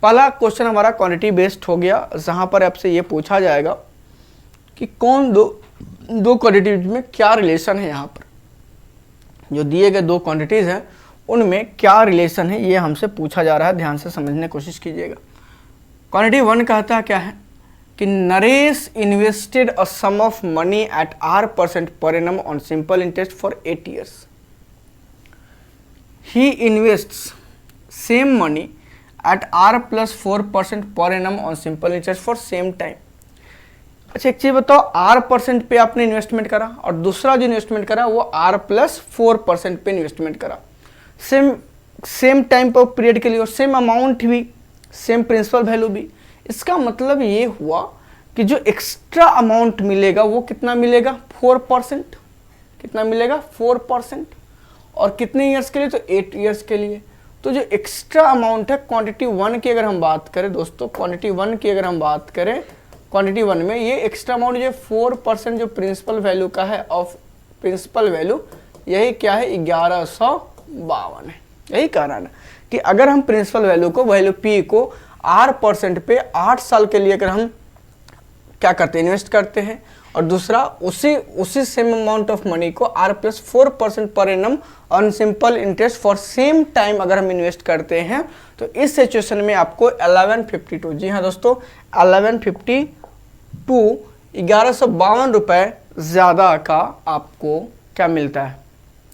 पहला क्वेश्चन हमारा quantity based हो गया, जहाँ पर आपसे ये पूछा जाएगा कि कौन दो क्वांटिटीज में क्या रिलेशन है। यहाँ पर जो दिए गए दो क्वांटिटीज हैं उनमें क्या रिलेशन है ये हमसे पूछा जा रहा है, ध्यान से समझने की कोशिश कीजिएगा। क्वांटिटी 1 कहता है क्या है कि Naresh invested a sum of money at R% per annum on simple interest for 8 years. He invests same money at R plus 4% per annum on simple interest for same time. अच्छा एक चीज बताओ, R% पे आपने इन्वेस्टमेंट करा और दूसरा जो इन्वेस्टमेंट करा वो R plus 4% पे इन्वेस्टमेंट करा, सेम टाइम पर पीरियड के लिए और सेम अमाउंट भी, सेम प्रिंसिपल वैल्यू भी। इसका मतलब ये हुआ कि जो एक्स्ट्रा अमाउंट मिलेगा वो कितना मिलेगा, 4%। कितना मिलेगा, 4%। और कितने ईयर्स के लिए, तो 8 years के लिए। तो जो एक्स्ट्रा अमाउंट है क्वांटिटी 1 की अगर हम बात करें दोस्तों, क्वांटिटी 1 की अगर हम बात करें, क्वांटिटी 1 में ये एक्स्ट्रा अमाउंट जो 4% जो प्रिंसिपल वैल्यू का है ऑफ प्रिंसिपल वैल्यू, यही क्या है, 1152 है। यही कारण है कि अगर हम प्रिंसिपल वैल्यू को, वैल्यू P को R% पे 8 साल के लिए अगर हम क्या करते हैं, इन्वेस्ट करते हैं, और दूसरा उसी सेम अमाउंट ऑफ मनी को R plus 4% पर annum on simple interest for same time अगर हम इन्वेस्ट करते हैं, तो इस सिचुएशन में आपको 1152, जी हाँ दोस्तों 1152, 1152 रुपये ज़्यादा का आपको क्या मिलता है,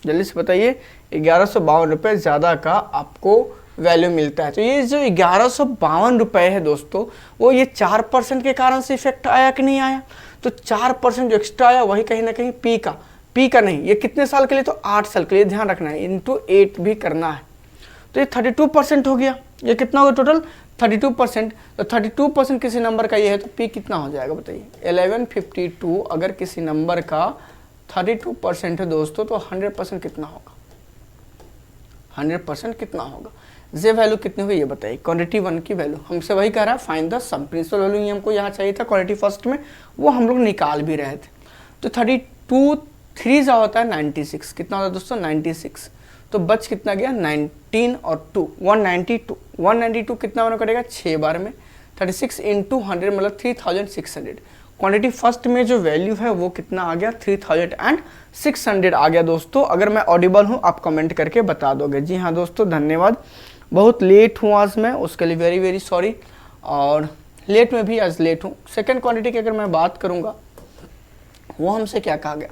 जल्दी से बताइए। 1152 रुपये ज़्यादा का आपको वैल्यू मिलता है। तो ये जो 1152 रुपये है दोस्तों, वो ये 4% के कारण से इफेक्ट आया कि नहीं आया, तो 4% जो एक्स्ट्रा आया वही कहीं ना कहीं पी का नहीं। ये कितने साल के लिए, तो 8 साल के लिए, ध्यान रखना है, इंटू 8 भी करना है। तो ये 32% हो गया। ये कितना होगा टोटल, 32%। तो 32% किसी नंबर का ये है तो पी कितना हो जाएगा बताइए, 1152 अगर किसी नंबर का 32% है दोस्तों, तो 100% कितना होगा, 100% कितना होगा। जे वैल्यू कितनी हुई ये बताइए, क्वांटिटी 1 की वैल्यू हमसे वही कह रहा है, find the sum. Principal value ही हमको यहाँ चाहिए था क्वांटिटी फर्स्ट में, वो हम लोग निकाल भी रहे थे। तो 32 3 सा होता है 96, कितना होता है दोस्तों 96। तो बच कितना गया 19 और 2 192 कितना बार कटेगा 6 बार में, 36 इंटू 100 मतलब 3600। क्वांटिटी फर्स्ट में जो वैल्यू है वो कितना आ गया 3600 आ गया दोस्तों। अगर मैं ऑडिबल हूँ आप कमेंट करके बता दोगे। जी हाँ दोस्तों धन्यवाद, बहुत लेट हूँ आज मैं, उसके लिए वेरी वेरी सॉरी, और लेट में भी आज लेट हूँ। सेकंड क्वांटिटी की अगर मैं बात करूँगा, वो हमसे क्या कहा गया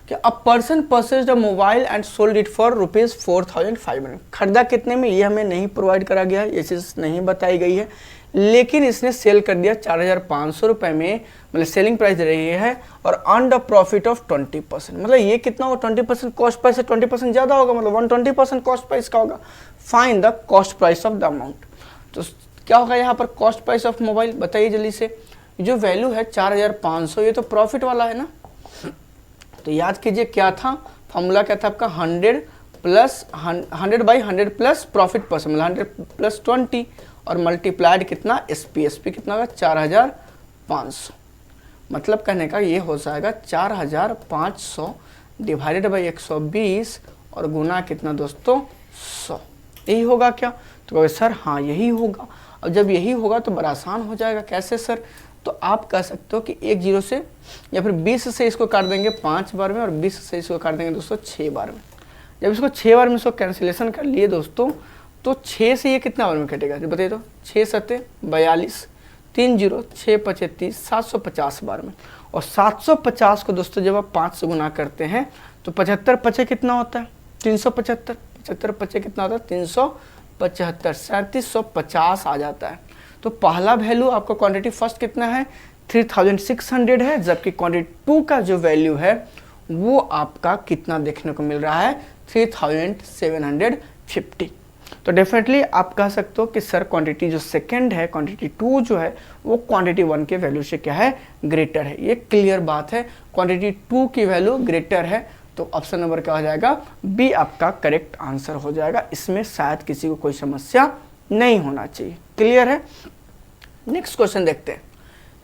कि a person purchased a mobile and sold it for ₹4500। खरीदा कितने में ये हमें नहीं प्रोवाइड करा गया है, ये चीज़ नहीं बताई गई है, लेकिन इसने सेल कर दिया 4500 रुपये में, मतलब सेलिंग प्राइस दे रही है, और अर्न द प्रॉफिट ऑफ 20%। मतलब ये कितना होगा 20%, कॉस्ट प्राइस से 20% ज़्यादा होगा, मतलब 120% कॉस्ट प्राइस का होगा। Find the cost price of the amount. तो क्या होगा यहाँ पर कॉस्ट प्राइस ऑफ मोबाइल, बताइए जल्दी से। जो वैल्यू है 4500, ये तो प्रॉफिट वाला है ना, तो याद कीजिए क्या था फॉर्मूला, क्या था आपका 100 बाई 100 प्लस प्रॉफिट परसेंट, मतलब 100 प्लस 20 और मल्टीप्लाइड कितना एसपी कितना होगा 4500। मतलब कहने का ये हो जाएगा 4500 डिवाइडेड बाई 120 और गुना कितना दोस्तों 100। यही होगा क्या, तो कहोगे सर हाँ यही होगा। और जब यही होगा तो बड़ा आसान हो जाएगा। कैसे सर, तो आप कह सकते हो कि 1 0 से या फिर 20 से इसको काट देंगे 5 बार में, और 20 से इसको काट देंगे दोस्तों 6 बार में। जब इसको 6 बार में इसको कैंसिलेशन कर लिए दोस्तों, तो 6 से ये कितना बार में कटेगा बताइए, तो 6 7 42, 3 0 6 35 750 बार में। और 750 को दोस्तों जब आप 5 से गुना करते हैं तो 75 पचे कितना होता है 375, 75 पचे कितना होता है 375, 3750 आ जाता है। तो पहला वैल्यू आपका क्वांटिटी फर्स्ट कितना है 3600 है, जबकि क्वांटिटी 2 का जो वैल्यू है वो आपका कितना देखने को मिल रहा है 3750। तो डेफिनेटली आप कह सकते हो कि सर क्वांटिटी जो सेकंड है, क्वांटिटी 2 जो है वो क्वांटिटी 1 के वैल्यू से क्या है ग्रेटर है। ये क्लियर बात है, क्वांटिटी 2 की वैल्यू ग्रेटर है, तो ऑप्शन नंबर क्या हो जाएगा बी आपका करेक्ट आंसर हो जाएगा। इसमें शायद किसी को कोई समस्या नहीं होना चाहिए। क्लियर है। नेक्स्ट क्वेश्चन देखते हैं।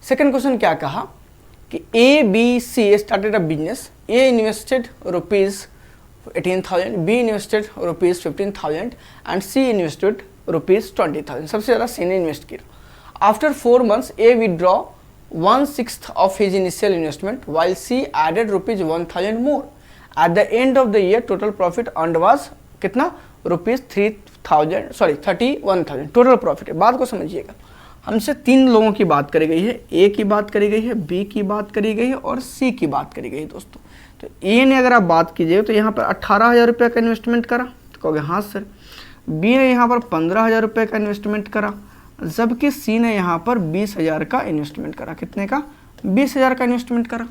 सेकंड क्वेश्चन क्या कहा कि ABC started a business, A invested ₹18,000, B invested ₹15,000 and C invested ₹20,000, सबसे ज़्यादा सी ने इन्वेस्ट किया। After 4 months A withdraw 1/6 of his initial investment while C added ₹1,000 more. At the end of the year total profit earned was कितना? ₹31,000 total profit है। बात को समझिएगा, हमसे 3 लोगों की बात करी गई है, ए की बात करी गई है, बी की बात करी गई है और सी की बात करी गई है दोस्तों। तो ए ने अगर आप बात कीजिए तो यहाँ पर 18,000 रुपये का इन्वेस्टमेंट करा, तो कहोगे हाँ सर। बी ने यहाँ पर 15,000 रुपये का इन्वेस्टमेंट करा, जबकि सी ने यहाँ पर 20,000 का इन्वेस्टमेंट करा। कितने का? 20,000 का इन्वेस्टमेंट करा।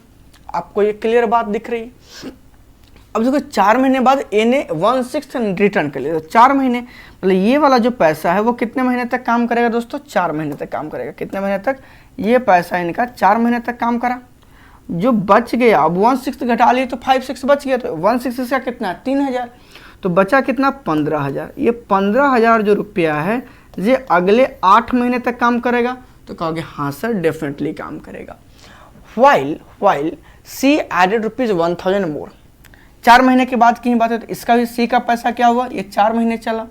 आपको ये क्लियर बात दिख रही है? अब देखो 4 महीने बाद ए ने 1/6 रिटर्न कर लिया। तो 4 महीने मतलब ये वाला जो पैसा है वो कितने महीने तक काम करेगा दोस्तों? 4 महीने तक काम करेगा। कितने महीने तक? ये पैसा इनका 4 महीने तक काम करा। जो बच गया, अब 1/6 घटा लिए तो 5/6 बच गया, तो 1/6 का कितना है? 3,000। तो बचा कितना? 15,000। ये 15,000 जो रुपया है ये अगले 8 महीने तक काम करेगा। तो कहोगे हाँ सर डेफिनेटली काम करेगा। वाइल सी एडेड ₹1,000 मोर। 4 महीने के बाद की बात है तो इसका भी सी का पैसा क्या हुआ? ये 4 महीने चला,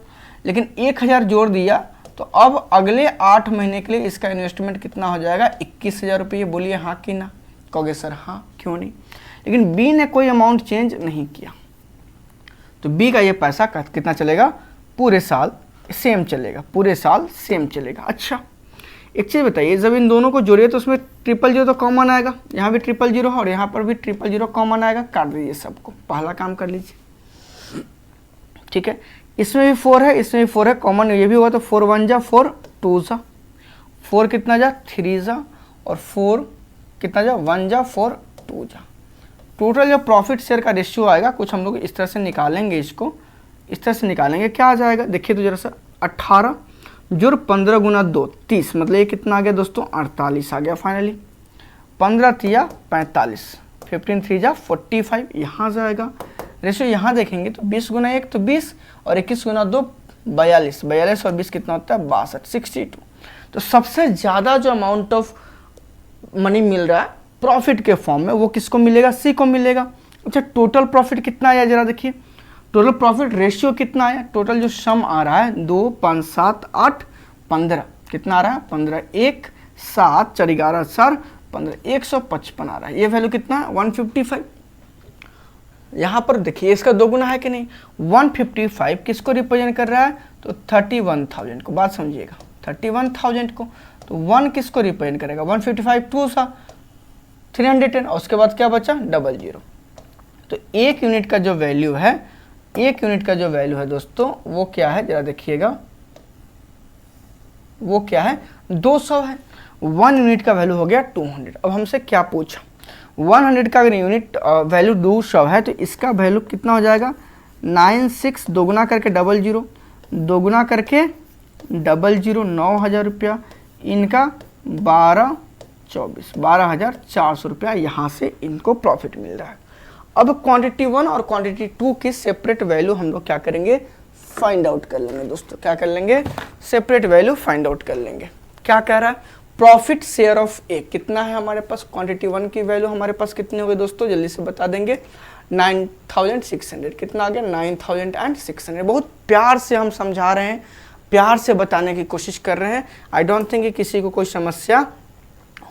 लेकिन 1,000 जोड़ दिया, तो अब अगले 8 महीने के लिए इसका इन्वेस्टमेंट कितना हो जाएगा? 21,000 रुपये। बोलिए हाँ कि ना? कहोगे सर हाँ, क्यों नहीं। लेकिन बी ने कोई अमाउंट चेंज नहीं किया, तो बी का ये पैसा कितना चलेगा? पूरे साल सेम चलेगा, पूरे साल सेम चलेगा। अच्छा एक चीज़ बताइए, जब इन दोनों को जोड़िए तो उसमें 000 तो कॉमन आएगा, यहाँ भी 000 और यहाँ पर भी 000 कॉमन आएगा। काट दीजिए सबको, पहला काम कर लीजिए। ठीक है, इसमें भी 4 है, इसमें भी 4 है, कॉमन ये भी होगा। तो 4 1 जा 4, 2 जा 4 कितना जा? 3 जा, और 4 कितना जा? 1 जा 4, 2 जा। टोटल जो प्रॉफिट शेयर का रेशियो आएगा कुछ हम लोग इस तरह से निकालेंगे, इसको इस तरह से निकालेंगे। क्या आ जाएगा देखिए तो जरा सा, 18 जुड़ 15 गुना 2 30, मतलब ये कितना आ गया दोस्तों? 48 आ गया फाइनली। 15 3 45, 15 3 जा 45, यहाँ जाएगा। रेशियो यहाँ देखेंगे तो 20 गुना 1 तो 20, और 21 गुना 2 42, 42 और 20 कितना होता है? 62, 62। तो सबसे ज़्यादा जो अमाउंट ऑफ मनी मिल रहा है प्रॉफिट के फॉर्म में वो किसको मिलेगा? सी को मिलेगा। अच्छा टोटल प्रॉफिट कितना आया जरा देखिए, टोटल प्रॉफिट रेशियो कितना आया? टोटल जो सम आ रहा है 2 5 7 8 15, कितना आ रहा है? 15 1 7 4 11 4 15, 155 आ रहा है। ये वैल्यू कितना है? 155। यहाँ पर देखिए इसका 2 गुना है कि नहीं? 155 किसको रिप्रेजेंट कर रहा है? तो 31,000 को। बात समझिएगा, 31,000 को। तो 1 किसको रिप्रेजेंट करेगा? 155 2 सा 310, और उसके बाद क्या बचा? 00। तो 1 यूनिट का जो वैल्यू है, 1 यूनिट का जो वैल्यू है दोस्तों वो क्या है जरा देखिएगा, वो क्या है? 200 है। 1 यूनिट का वैल्यू हो गया 200। अब हमसे क्या पूछा? 100 का अगर यूनिट वैल्यू 200 है तो इसका वैल्यू कितना हो जाएगा? 96 दोगुना करके 00, दोगुना करके 00, 9,000 रुपया। इनका 12,400 रुपया यहाँ से इनको प्रॉफिट मिल रहा है। अब क्वांटिटी 1 और क्वांटिटी 2 की सेपरेट वैल्यू हम लोग क्या करेंगे? फाइंड आउट कर लेंगे दोस्तों। क्या कर लेंगे? सेपरेट वैल्यू फाइंड आउट कर लेंगे। क्या कह रहा है? प्रॉफिट शेयर ऑफ ए कितना है हमारे पास? क्वांटिटी 1 की वैल्यू हमारे पास कितनी हो गई दोस्तों? जल्दी से बता देंगे। 9,600। कितना आ गया? 9,600। बहुत प्यार से हम समझा रहे हैं, प्यार से बताने की कोशिश कर रहे हैं। आई डोंट थिंक कि किसी को कोई समस्या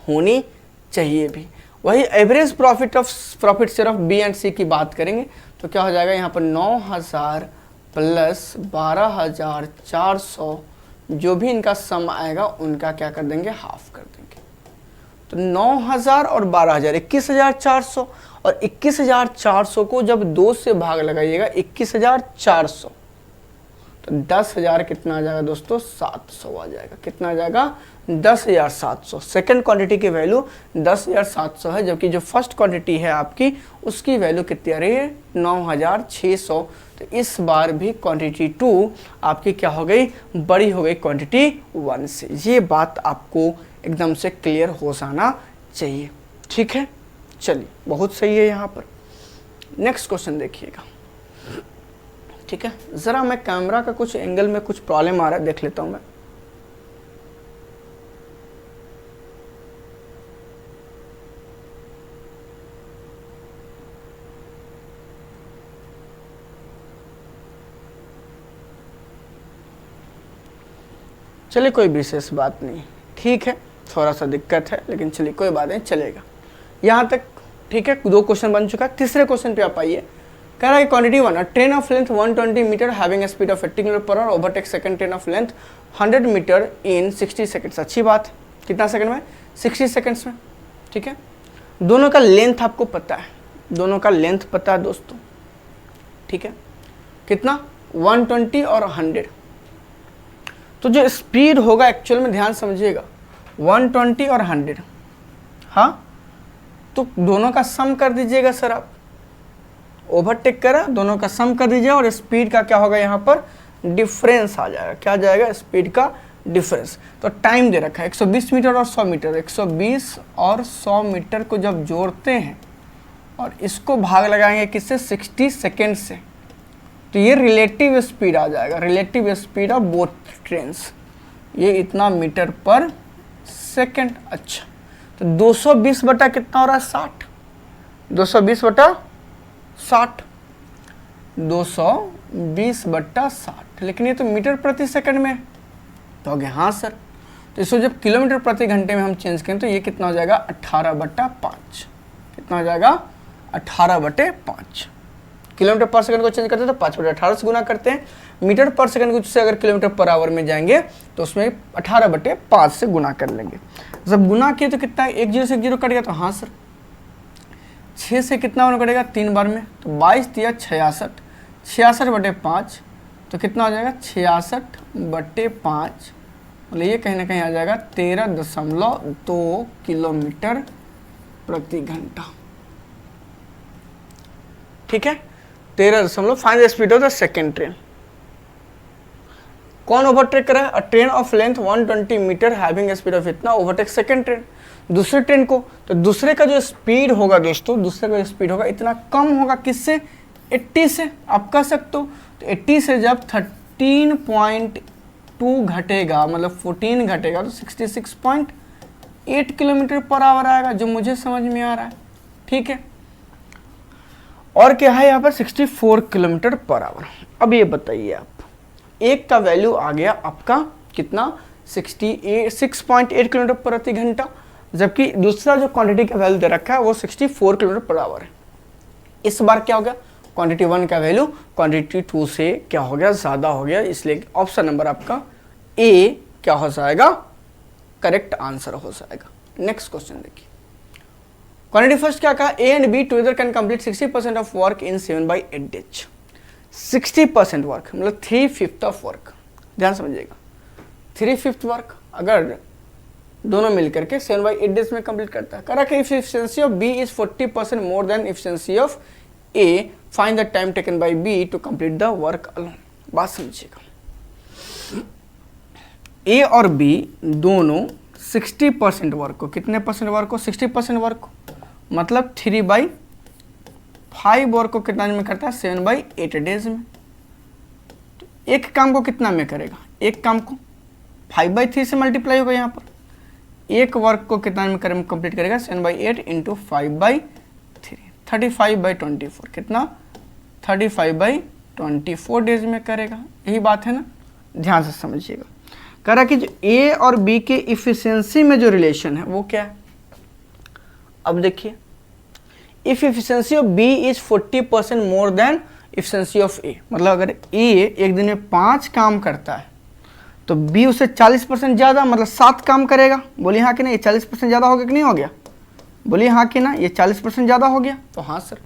होनी चाहिए भी। वही average profit share of B and C की बात करेंगे तो क्या हो जाएगा? यहाँ पर 9,000 प्लस 12,400, जो भी इनका सम आएगा उनका क्या कर देंगे? हाफ कर देंगे। तो 9,000 और 12,000 21,400, और 21,400 को जब 2 से भाग लगाइएगा 21,400, तो 10,000 कितना आ जाएगा दोस्तों? 700 आ जाएगा। कितना आ जाएगा? 10,700। सेकेंड क्वांटिटी की वैल्यू 10,700 है, जबकि जो फर्स्ट क्वांटिटी है आपकी उसकी वैल्यू कितनी आ रही है? 9,600। तो इस बार भी क्वांटिटी 2 आपकी क्या हो गई? बड़ी हो गई क्वांटिटी 1 से। ये बात आपको एकदम से क्लियर हो जाना चाहिए। ठीक है, चलिए बहुत सही है। यहाँ पर नेक्स्ट क्वेश्चन देखिएगा। ठीक है, ज़रा मैं कैमरा का कुछ एंगल में कुछ प्रॉब्लम आ रहा है, देख लेता हूँ मैं। चलिए कोई विशेष बात नहीं, ठीक है, थोड़ा सा दिक्कत है लेकिन चलिए कोई बात नहीं, चलेगा यहाँ तक। ठीक है, 2 क्वेश्चन बन चुका है। तीसरे क्वेश्चन पे आप आइए। कह रहा है quantity 1, train of length 120 metre having speed of 80 kilometre per hour overtake second train of length 100 metre in 60 seconds. अच्छी बात है, कितना सेकंड में? 60 सेकंड्स में। ठीक है, दोनों का लेंथ आपको पता है, दोनों का लेंथ पता है दोस्तों। ठीक है, कितना? 120 और 100। तो जो स्पीड होगा एक्चुअल में, ध्यान समझिएगा, 120 और 100। हाँ, तो दोनों का सम कर दीजिएगा सर आप। ओवरटेक करा, दोनों का सम कर दीजिए और स्पीड का क्या होगा यहाँ पर? डिफरेंस आ जाएगा। क्या जाएगा? स्पीड का डिफरेंस। तो टाइम दे रखा है 120 मीटर और 100 मीटर। 120 और 100 मीटर को जब जोड़ते हैं और इसको भाग लगाएंगे किससे? 60 सेकेंड से, तो ये रिलेटिव स्पीड आ जाएगा, relative speed of both trains. ये इतना मीटर पर सेकेंड। अच्छा, तो 220 बटा कितना हो रहा है? 60। 220 बटा 60, 220 बटा 60, लेकिन ये तो मीटर प्रति सेकंड में है। तो हो गया हाँ सर। तो इसको जब किलोमीटर प्रति घंटे में हम चेंज करें तो ये कितना हो जाएगा? 18 बटा 5। कितना हो जाएगा? 18 बटे 5। किलोमीटर पर सेकंड को चेंज करते हैं तो 5 बटे 18 से गुना करते हैं। मीटर पर सेकंड को से अगर किलोमीटर पर आवर में जाएंगे तो उसमें 18 बटे 5 से गुना कर लेंगे। जब गुना किए तो कितना है? 1 0 से 1 0 कट गया, तो हाँ सर। 6 से कितना होना कटेगा? 3 बार में, तो 22 दिया 66, 66 बटे 5, तो कितना हो जाएगा? 66 बटे 5, मतलब ये कहीं ना कहीं आ जाएगा 13.2 किलोमीटर प्रति घंटा। ठीक है, 13 find the speed of the second train. कौन ओवरटेक करा है? A train of length 120 metre having speed of इतना ओवरटेक सेकेंड ट्रेन, दूसरे ट्रेन को। तो दूसरे का जो स्पीड होगा दोस्तों, दूसरे का जो स्पीड होगा इतना कम होगा, किससे? 80 से। आप कह सकते हो, तो 80 से जब 13.2 घटेगा, मतलब 14 घटेगा, तो 66.8 किलोमीटर पर आवर आएगा, जो मुझे समझ में आ रहा है। ठीक है, और क्या है यहाँ पर? 64 किलोमीटर पर आवर। अब ये बताइए आप, एक का वैल्यू आ गया आपका कितना? 6.8 किलोमीटर प्रति घंटा, जबकि दूसरा जो क्वांटिटी का वैल्यू दे रखा है वो 64 किलोमीटर पर आवर है। इस बार क्या हो गया? क्वांटिटी 1 का वैल्यू क्वांटिटी 2 से क्या हो गया? ज़्यादा हो गया, इसलिए ऑप्शन नंबर आपका ए क्या हो जाएगा? करेक्ट आंसर हो जाएगा। नेक्स्ट क्वेश्चन देखिए, क्वांटिटी फर्स्ट क्या कहा? A and be together can complete 60% of work in 7/8 days. 60% work मतलब 3/5 ऑफ वर्क। ध्यान समझिएगा, 3/5 वर्क अगर दोनों मिलकर के 7/8 डेज में कंप्लीट करता है। करा कि if efficiency of B is 40% more than efficiency of A, find the time taken by B to complete the work alone. बात समझिएगा, ए और बी दोनों 60% वर्क को, कितने परसेंट वर्क को? 60% वर्क को, मतलब 3/5 वर्क को कितना में करता है? 7/8 डेज में। तो एक काम को कितना में करेगा? एक काम को 5/3 से मल्टीप्लाई होगा यहाँ पर। एक वर्क को कितना में कंप्लीट करेगा? 7/8 इंटू 5/3, 35/24। कितना? 35/24 डेज में करेगा। यही बात है ना, ध्यान से समझिएगा। कह रहा कि जो ए और बी के इफिशियंसी में जो रिलेशन है वो क्या है? अब देखिए, if efficiency of B is 40% more than efficiency of A, मतलब अगर ए एक दिन में 5 काम करता है तो बी उससे 40% ज़्यादा, मतलब 7 काम करेगा। बोलिए हाँ कि ना? ये 40% ज़्यादा हो गया कि नहीं हो गया? बोलिए हाँ कि ना? ये 40% ज़्यादा हो गया, तो हाँ सर।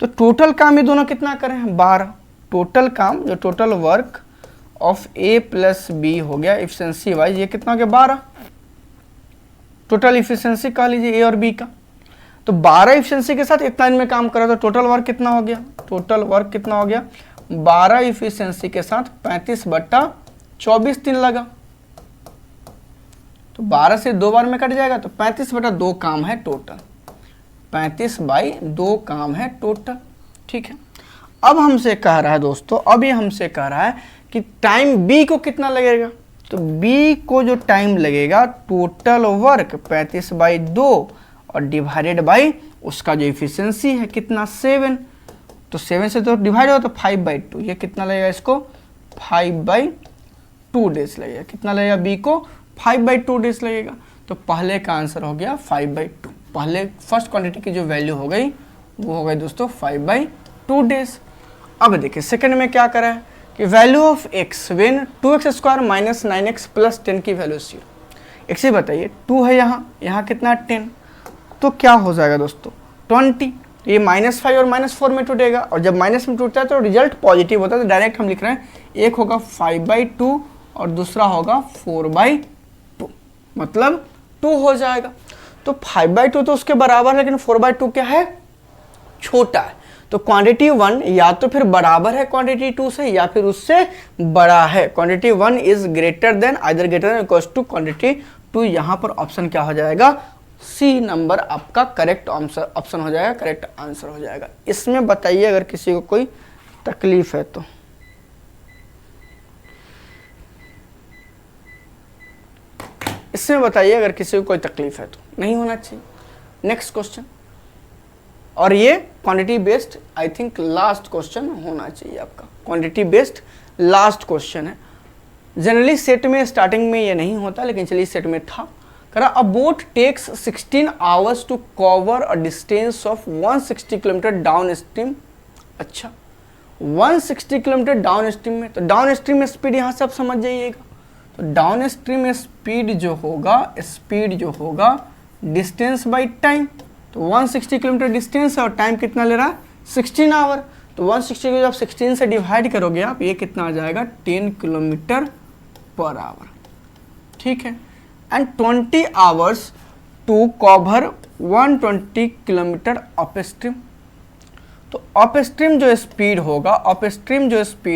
तो टोटल काम ये दोनों कितना कर रहे हैं? 12। टोटल काम, जो total work of A plus B हो गया इफिशियंसी वाइज, ये कितना हो गया? 12। टोटल इफिशियंसी कह लीजिए ए और बी का। तो 12 इफिशियंसी के साथ इतना इनमें काम करा, तो टोटल वर्क कितना हो गया? टोटल वर्क कितना हो गया? 12 इफिशियंसी के साथ 35/24 दिन लगा, तो 12 से 2 बार में कट जाएगा, तो 35/2 काम है टोटल। 35/2 काम है टोटल। ठीक है, अब हमसे कह रहा है दोस्तों, अब ये हमसे कह रहा है कि टाइम बी को कितना लगेगा? तो बी को जो टाइम लगेगा, टोटल वर्क 35/2 और डिवाइडेड बाई उसका जो इफिशियंसी है कितना? 7। तो 7 से तो डिवाइड हो तो 5/2, ये कितना लगेगा इसको? 5/2 2 डेज लगेगा। कितना लगेगा बी को 5/2 डेज लगेगा। तो पहले का आंसर हो गया 5/2। पहले फर्स्ट क्वांटिटी की जो वैल्यू हो गई वो हो गई दोस्तों 5/2 डेज। अब देखिए सेकंड में क्या करा है कि value of x when 2x² minus 9x plus 10 की वैल्यू 0। एक से बताइए 2 है यहाँ कितना 10, तो क्या हो जाएगा दोस्तों 20। ये -5 और -4 में टूटेगा, और जब माइनस में टूटता है तो रिजल्ट पॉजिटिव होता है। तो डायरेक्ट हम लिख रहे हैं एक होगा 5/2 और दूसरा होगा 4/2, मतलब 2 हो जाएगा। तो 5/2 तो उसके बराबर है, लेकिन 4/2 क्या है, छोटा है। तो क्वांटिटी 1 या तो फिर बराबर है क्वांटिटी 2 से या फिर उससे बड़ा है। Quantity 1 is greater than either greater than equals to quantity 2। यहाँ पर ऑप्शन क्या हो जाएगा, सी नंबर आपका करेक्ट ऑप्शन हो जाएगा, करेक्ट आंसर हो जाएगा। इसमें बताइए अगर किसी को कोई तकलीफ है तो। इसमें बताइए अगर किसी को कोई तकलीफ है तो, नहीं होना चाहिए। नेक्स्ट क्वेश्चन, और ये quantity based I think last question होना चाहिए आपका। क्वांटिटी बेस्ड लास्ट क्वेश्चन है। जनरली सेट में स्टार्टिंग में ये नहीं होता, लेकिन चलिए सेट में था। करा a boat takes 16 hours to cover a distance of 160 kilometre downstream. अच्छा 160 किलोमीटर डाउन स्ट्रीम में, तो डाउन स्ट्रीम में स्पीड यहाँ से आप समझ जाइएगा। तो डाउन स्ट्रीम में स्पीड जो होगा डिस्टेंस बाई टाइम। तो 160 किलोमीटर डिस्टेंस है और टाइम कितना ले रहा है 16 आवर। तो 160 को जब 16 से डिवाइड करोगे आप, ये कितना आ जाएगा 10 किलोमीटर पर आवर, ठीक है। And 20 hours to cover 120 kilometre upstream. तो अप स्ट्रीम जो स्पीड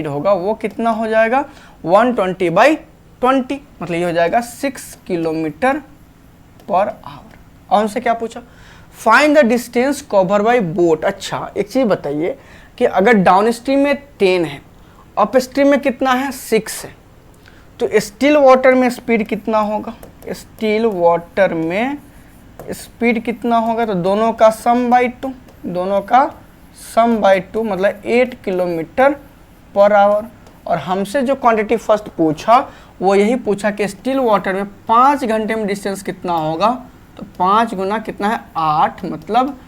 होगा वो कितना हो जाएगा 120/20, मतलब ये हो जाएगा 6 किलोमीटर पर आवर। और हमसे क्या पूछा, find the distance cover by boat. अच्छा एक चीज बताइए कि अगर डाउन स्ट्रीम में 10 है, अप स्ट्रीम में कितना है 6 है, तो स्टिल वाटर में स्पीड कितना होगा, स्टिल वाटर में स्पीड कितना होगा, तो दोनों का सम बाई 2 मतलब 8 किलोमीटर पर आवर। और हमसे जो क्वांटिटी फर्स्ट पूछा वो यही पूछा कि स्टिल वाटर में 5 घंटे में डिस्टेंस कितना होगा, तो 5 गुना कितना है 8 मतलब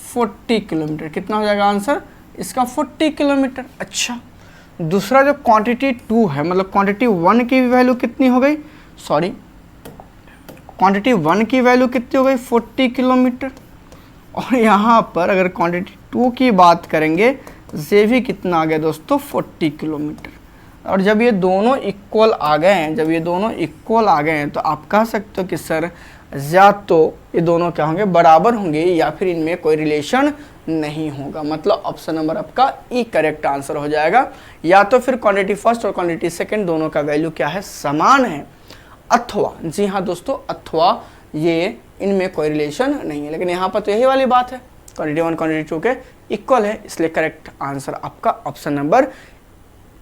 40 किलोमीटर। कितना हो जाएगा आंसर इसका 40 किलोमीटर। अच्छा दूसरा जो क्वांटिटी 2 है, मतलब क्वांटिटी 1 की वैल्यू कितनी हो गई, क्वांटिटी 1 की वैल्यू कितनी हो गई 40 किलोमीटर। और यहाँ पर अगर क्वांटिटी 2 की बात करेंगे, ये भी कितना आ गया दोस्तों 40 किलोमीटर। और जब ये दोनों इक्वल आ गए हैं, तो आप कह सकते हो कि सर या तो ये दोनों क्या होंगे, बराबर होंगे, या फिर इनमें कोई रिलेशन नहीं होगा। मतलब ऑप्शन नंबर आपका ई करेक्ट आंसर हो जाएगा। या तो फिर क्वांटिटी फर्स्ट और क्वांटिटी सेकंड दोनों का वैल्यू क्या है, समान है, अथवा, जी हाँ दोस्तों, अथवा ये इनमें कोई रिलेशन नहीं है। लेकिन यहाँ पर तो यही वाली बात है, क्वांटिटी 1 क्वांटिटी 2 के इक्वल है, इसलिए करेक्ट आंसर आपका ऑप्शन नंबर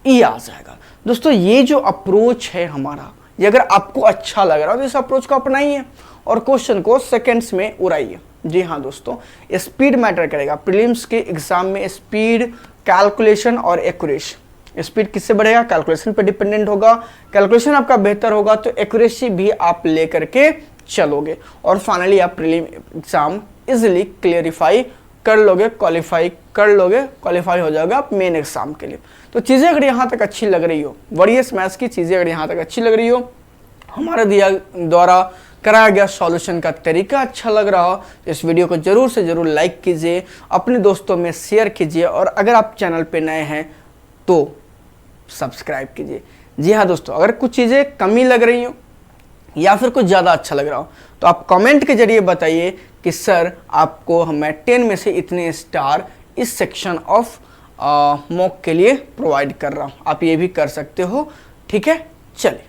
ई आ जाएगा। दोस्तों ये जो अप्रोच है हमारा, ये अगर आपको अच्छा लग रहा हो तो इस अप्रोच को अपनाइए और क्वेश्चन को सेकंड्स में उड़ाइए। जी हाँ दोस्तों, स्पीड मैटर करेगा। प्रीलिम्स के एग्जाम में स्पीड, कैलकुलेशन और एक्यूरेसी। स्पीड किससे बढ़ेगा, कैलकुलेशन पे डिपेंडेंट होगा। कैलकुलेशन आपका बेहतर होगा तो एक्यूरेसी भी आप लेकर के चलोगे, और फाइनली आप प्रीलिम एग्जाम इजिली क्लियरिफाई कर लोगे, क्वालिफाई हो जाओगे आप मेन एग्जाम के लिए। तो चीज़ें अगर यहाँ तक अच्छी लग रही हो, वरीयस मैथ्स की चीज़ें अगर यहाँ तक अच्छी लग रही हो, हमारे द्वारा कराया गया सॉल्यूशन का तरीका अच्छा लग रहा हो, तो इस वीडियो को जरूर से जरूर लाइक कीजिए, अपने दोस्तों में शेयर कीजिए, और अगर आप चैनल पे नए हैं तो सब्सक्राइब कीजिए। जी हाँ दोस्तों, अगर कुछ चीज़ें कमी लग रही हो या फिर कुछ ज़्यादा अच्छा लग रहा हो तो आप कमेंट के जरिए बताइए कि सर आपको मैं 10 में से इतने स्टार इस सेक्शन ऑफ मॉक के लिए प्रोवाइड कर रहा हूँ। आप ये भी कर सकते हो, ठीक है। चलिए।